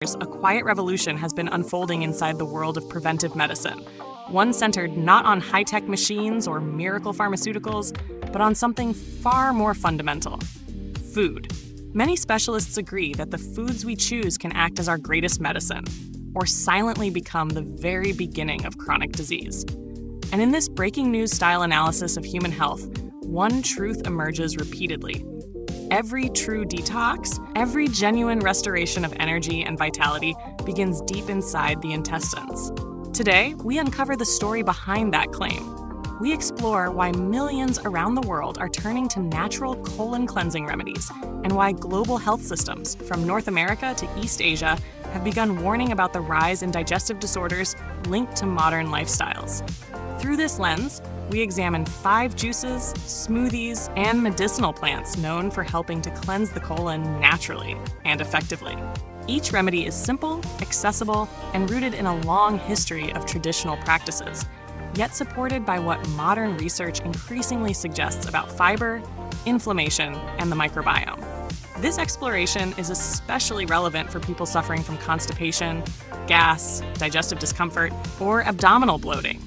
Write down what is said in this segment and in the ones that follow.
A quiet revolution has been unfolding inside the world of preventive medicine, one centered not on high-tech machines or miracle pharmaceuticals, but on something far more fundamental: food. Many specialists agree that the foods we choose can act as our greatest medicine, or silently become the very beginning of chronic disease. And in this breaking news style analysis of human health, one truth emerges repeatedly. Every true detox, every genuine restoration of energy and vitality begins deep inside the intestines. Today, we uncover the story behind that claim. We explore why millions around the world are turning to natural colon cleansing remedies, and why global health systems, from North America to East Asia, have begun warning about the rise in digestive disorders linked to modern lifestyles. Through this lens, we examine 5 juices, smoothies, and medicinal plants known for helping to cleanse the colon naturally and effectively. Each remedy is simple, accessible, and rooted in a long history of traditional practices, yet supported by what modern research increasingly suggests about fiber, inflammation, and the microbiome. This exploration is especially relevant for people suffering from constipation, gas, digestive discomfort, or abdominal bloating,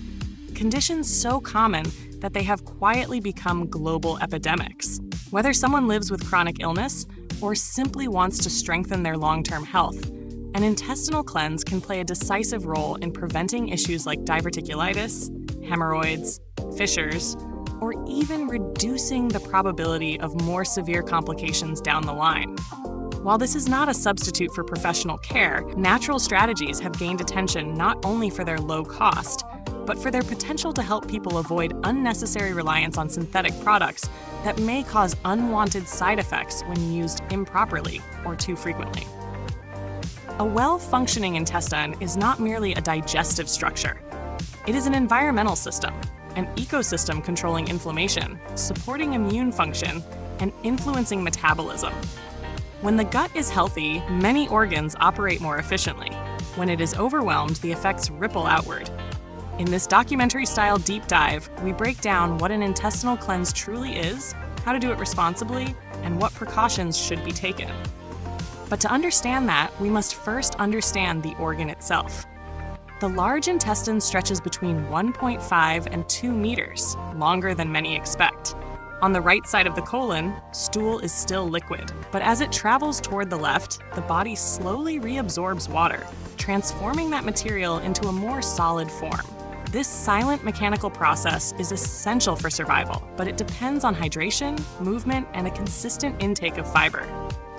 conditions so common that they have quietly become global epidemics. Whether someone lives with chronic illness or simply wants to strengthen their long-term health, an intestinal cleanse can play a decisive role in preventing issues like diverticulitis, hemorrhoids, fissures, or even reducing the probability of more severe complications down the line. While this is not a substitute for professional care, natural strategies have gained attention not only for their low cost, but for their potential to help people avoid unnecessary reliance on synthetic products that may cause unwanted side effects when used improperly or too frequently. A well-functioning intestine is not merely a digestive structure. It is an environmental system, an ecosystem controlling inflammation, supporting immune function, and influencing metabolism. When the gut is healthy, many organs operate more efficiently. When it is overwhelmed, the effects ripple outward. In this documentary-style deep dive, we break down what an intestinal cleanse truly is, how to do it responsibly, and what precautions should be taken. But to understand that, we must first understand the organ itself. The large intestine stretches between 1.5 and 2 meters, longer than many expect. On the right side of the colon, stool is still liquid, but as it travels toward the left, the body slowly reabsorbs water, transforming that material into a more solid form. This silent mechanical process is essential for survival, but it depends on hydration, movement, and a consistent intake of fiber.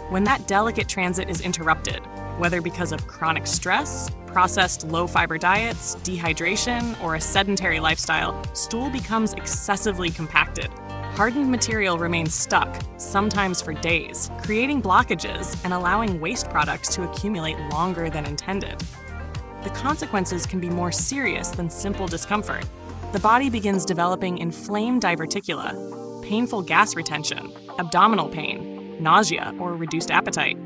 When that delicate transit is interrupted, whether because of chronic stress, processed low-fiber diets, dehydration, or a sedentary lifestyle, stool becomes excessively compacted. Hardened material remains stuck, sometimes for days, creating blockages and allowing waste products to accumulate longer than intended. The consequences can be more serious than simple discomfort. The body begins developing inflamed diverticula, painful gas retention, abdominal pain, nausea, or reduced appetite.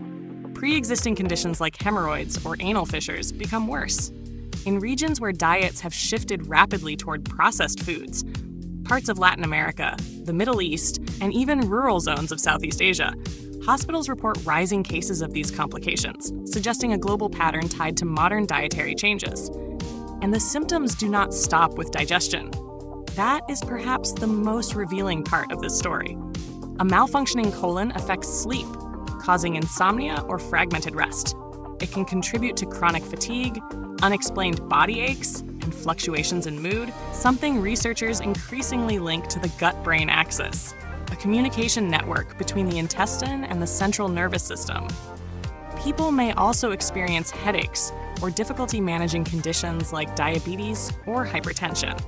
Pre-existing conditions like hemorrhoids or anal fissures become worse. In regions where diets have shifted rapidly toward processed foods, parts of Latin America, the Middle East, and even rural zones of Southeast Asia, hospitals report rising cases of these complications, suggesting a global pattern tied to modern dietary changes. And the symptoms do not stop with digestion. That is perhaps the most revealing part of this story. A malfunctioning colon affects sleep, causing insomnia or fragmented rest. It can contribute to chronic fatigue, unexplained body aches, and fluctuations in mood, something researchers increasingly link to the gut-brain axis, a communication network between the intestine and the central nervous system. People may also experience headaches or difficulty managing conditions like diabetes or hypertension.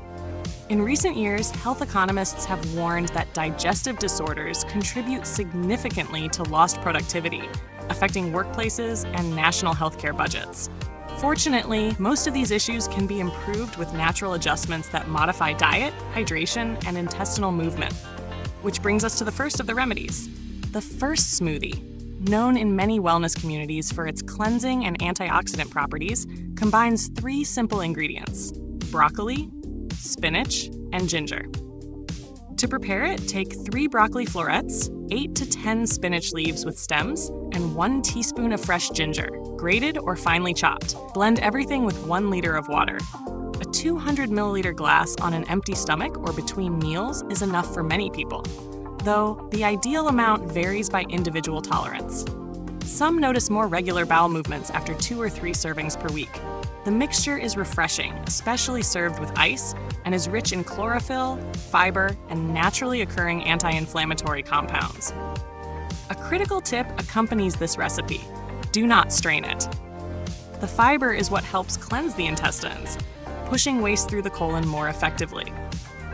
In recent years, health economists have warned that digestive disorders contribute significantly to lost productivity, affecting workplaces and national healthcare budgets. Fortunately, most of these issues can be improved with natural adjustments that modify diet, hydration, and intestinal movement. Which brings us to the first of the remedies, the first smoothie. Known in many wellness communities for its cleansing and antioxidant properties, combines 3 simple ingredients: broccoli, spinach, and ginger. To prepare it, take 3 broccoli florets, 8 to 10 spinach leaves with stems, and 1 teaspoon of fresh ginger, grated or finely chopped. Blend everything with 1 liter of water. A 200 milliliter glass on an empty stomach or between meals is enough for many people, though the ideal amount varies by individual tolerance. Some notice more regular bowel movements after 2 or 3 servings per week. The mixture is refreshing, especially served with ice, and is rich in chlorophyll, fiber, and naturally occurring anti-inflammatory compounds. A critical tip accompanies this recipe: do not strain it. The fiber is what helps cleanse the intestines, pushing waste through the colon more effectively.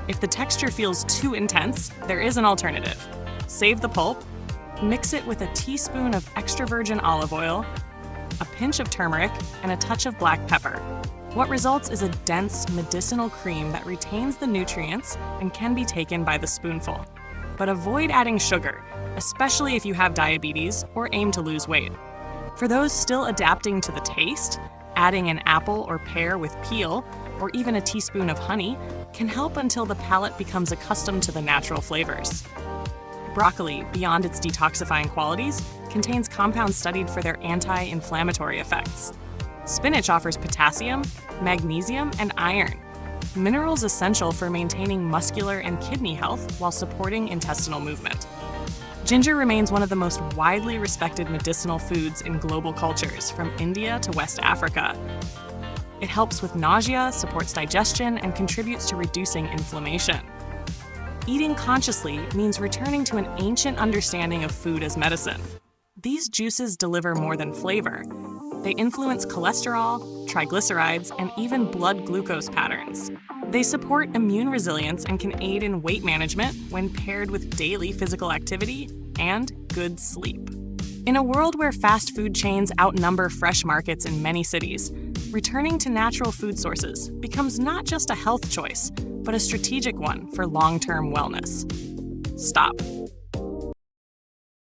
If the texture feels too intense, there is an alternative. Save the pulp, mix it with a teaspoon of extra virgin olive oil, a pinch of turmeric, and a touch of black pepper. What results is a dense medicinal cream that retains the nutrients and can be taken by the spoonful. But avoid adding sugar, especially if you have diabetes or aim to lose weight. For those still adapting to the taste, adding an apple or pear with peel, or even a teaspoon of honey, can help until the palate becomes accustomed to the natural flavors. Broccoli, beyond its detoxifying qualities, contains compounds studied for their anti-inflammatory effects. Spinach offers potassium, magnesium, and iron, minerals essential for maintaining muscular and kidney health while supporting intestinal movement. Ginger remains one of the most widely respected medicinal foods in global cultures, from India to West Africa. It helps with nausea, supports digestion, and contributes to reducing inflammation. Eating consciously means returning to an ancient understanding of food as medicine. These juices deliver more than flavor. They influence cholesterol, triglycerides, and even blood glucose patterns. They support immune resilience and can aid in weight management when paired with daily physical activity and good sleep. In a world where fast food chains outnumber fresh markets in many cities, returning to natural food sources becomes not just a health choice, but a strategic one for long-term wellness. Stop.